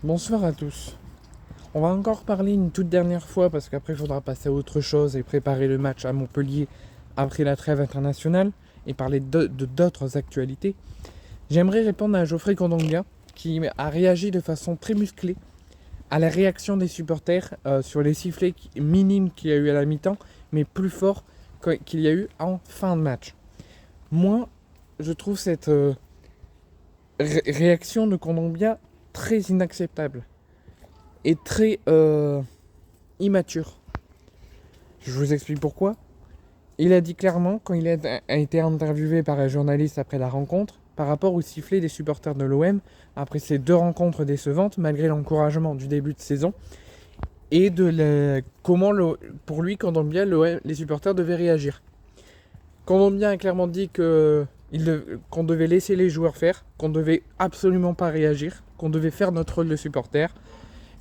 Bonsoir à tous. On va encore parler une toute dernière fois parce qu'après il faudra passer à autre chose et préparer le match à Montpellier après la trêve internationale et parler de d'autres actualités. J'aimerais répondre à Geoffrey Kondogbia qui a réagi de façon très musclée à la réaction des supporters sur les sifflets minimes qu'il y a eu à la mi-temps, mais plus forts qu'il y a eu en fin de match. Moi, je trouve cette réaction de Kondogbia très inacceptable et très immature. Je vous explique pourquoi. Il a dit clairement, quand il a été interviewé par un journaliste après la rencontre, par rapport au sifflet des supporters de l'OM, après ces deux rencontres décevantes, malgré l'encouragement du début de saison, et comment, pour lui, Kondogbia, les supporters devaient réagir. Kondogbia a clairement dit qu'on devait laisser les joueurs faire, qu'on devait absolument pas réagir, qu'on devait faire notre rôle de supporter,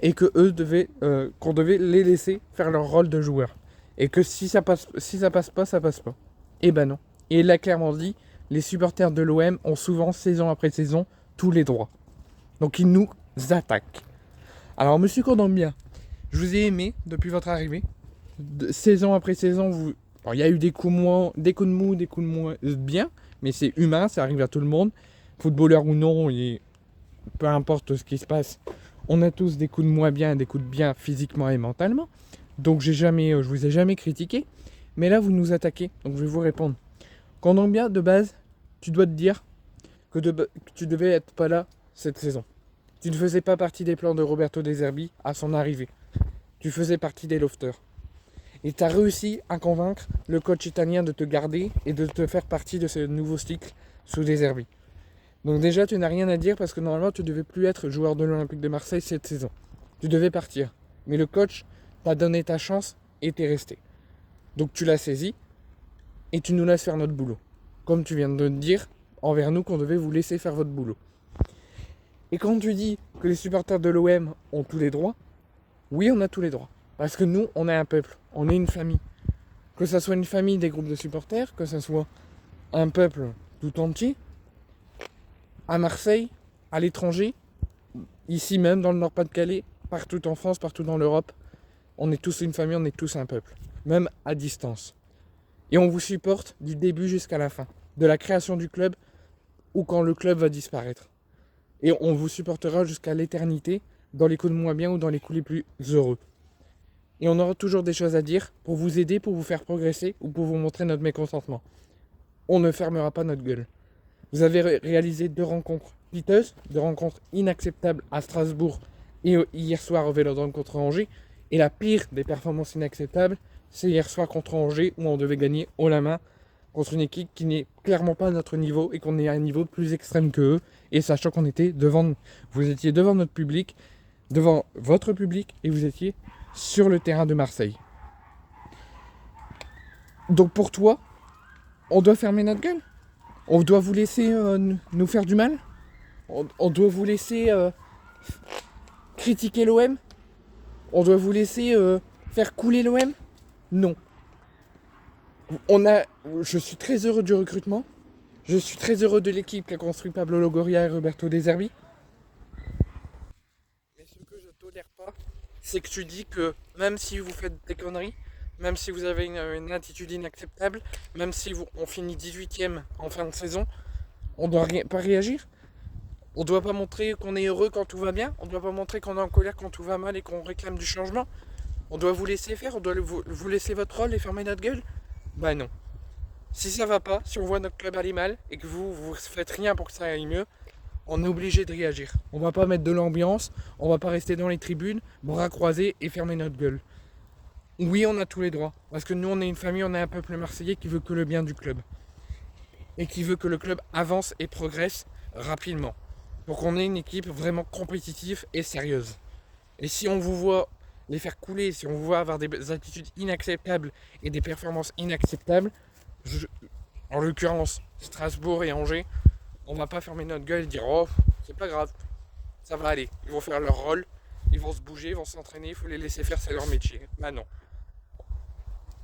et qu'on devait les laisser faire leur rôle de joueur. Et que si ça passe pas, ça passe pas. Et ben non. Et il a clairement dit, les supporters de l'OM ont souvent, saison après saison, tous les droits. Donc ils nous attaquent. Alors monsieur Kondogbia, je vous ai aimé depuis votre arrivée. Saison après saison, il y a eu des coups de mou, des coups de moins bien, mais c'est humain, ça arrive à tout le monde. Footballeur ou non, et peu importe ce qui se passe, on a tous des coups de moins bien et des coups de bien physiquement et mentalement. Donc je vous ai jamais critiqué. Mais là, vous nous attaquez, donc je vais vous répondre. Kondogbia, de base, tu dois te dire que tu devais être pas là cette saison. Tu ne faisais pas partie des plans de Roberto De Zerbi à son arrivée. Tu faisais partie des lofters. Et tu as réussi à convaincre le coach italien de te garder et de te faire partie de ce nouveau cycle sous De Zerbi. Donc déjà, tu n'as rien à dire parce que normalement, tu ne devais plus être joueur de l'Olympique de Marseille cette saison. Tu devais partir. Mais le coach t'a donné ta chance et t'es resté. Donc tu l'as saisi et tu nous laisses faire notre boulot. Comme tu viens de dire envers nous qu'on devait vous laisser faire votre boulot. Et quand tu dis que les supporters de l'OM ont tous les droits, oui, on a tous les droits. Parce que nous, on est un peuple, on est une famille. Que ça soit une famille des groupes de supporters, que ça soit un peuple tout entier, à Marseille, à l'étranger, ici même dans le Nord-Pas-de-Calais, partout en France, partout dans l'Europe, on est tous une famille, on est tous un peuple, même à distance. Et on vous supporte du début jusqu'à la fin, de la création du club ou quand le club va disparaître. Et on vous supportera jusqu'à l'éternité, dans les coups de moins bien ou dans les coups les plus heureux. Et on aura toujours des choses à dire pour vous aider, pour vous faire progresser ou pour vous montrer notre mécontentement. On ne fermera pas notre gueule. Vous avez réalisé 2 rencontres piteuses, 2 rencontres inacceptables à Strasbourg et hier soir au Vélodrome contre Angers. Et la pire des performances inacceptables, c'est hier soir contre Angers où on devait gagner haut la main contre une équipe qui n'est clairement pas à notre niveau et qu'on est à un niveau plus extrême que eux. Et sachant qu'on était vous étiez devant notre public, devant votre public et vous étiez sur le terrain de Marseille. Donc pour toi, on doit fermer notre gueule ? On doit vous laisser nous faire du mal ? On doit vous laisser critiquer l'OM ? On doit vous laisser faire couler l'OM ? Non. Je suis très heureux du recrutement. Je suis très heureux de l'équipe qu'a construit Pablo Longoria et Roberto De Zerbi. Mais ce que je tolère pas, c'est que tu dis que même si vous faites des conneries, même si vous avez une attitude inacceptable, même si on finit 18ème en fin de saison, on doit pas réagir. On doit pas montrer qu'on est heureux quand tout va bien. On doit pas montrer qu'on est en colère quand tout va mal et qu'on réclame du changement. On doit vous laisser faire, on doit vous laisser votre rôle et fermer notre gueule. Bah non. Si ça va pas, si on voit notre club aller mal et que vous faites rien pour que ça aille mieux, on est obligé de réagir. On va pas mettre de l'ambiance, on va pas rester dans les tribunes, bras croisés et fermer notre gueule. Oui, on a tous les droits. Parce que nous, on est une famille, on est un peuple marseillais qui veut que le bien du club. Et qui veut que le club avance et progresse rapidement. Pour qu'on ait une équipe vraiment compétitive et sérieuse. Et si on vous voit les faire couler, si on vous voit avoir des attitudes inacceptables et des performances inacceptables, en l'occurrence Strasbourg et Angers, on va pas fermer notre gueule et dire oh c'est pas grave, ça va aller, ils vont faire leur rôle, ils vont se bouger, ils vont s'entraîner, il faut les laisser faire, c'est leur métier. Bah non.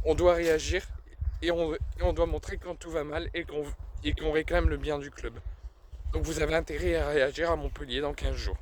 On doit réagir et on doit montrer quand tout va mal et qu'on réclame le bien du club. Donc vous avez intérêt à réagir à Montpellier dans 15 jours.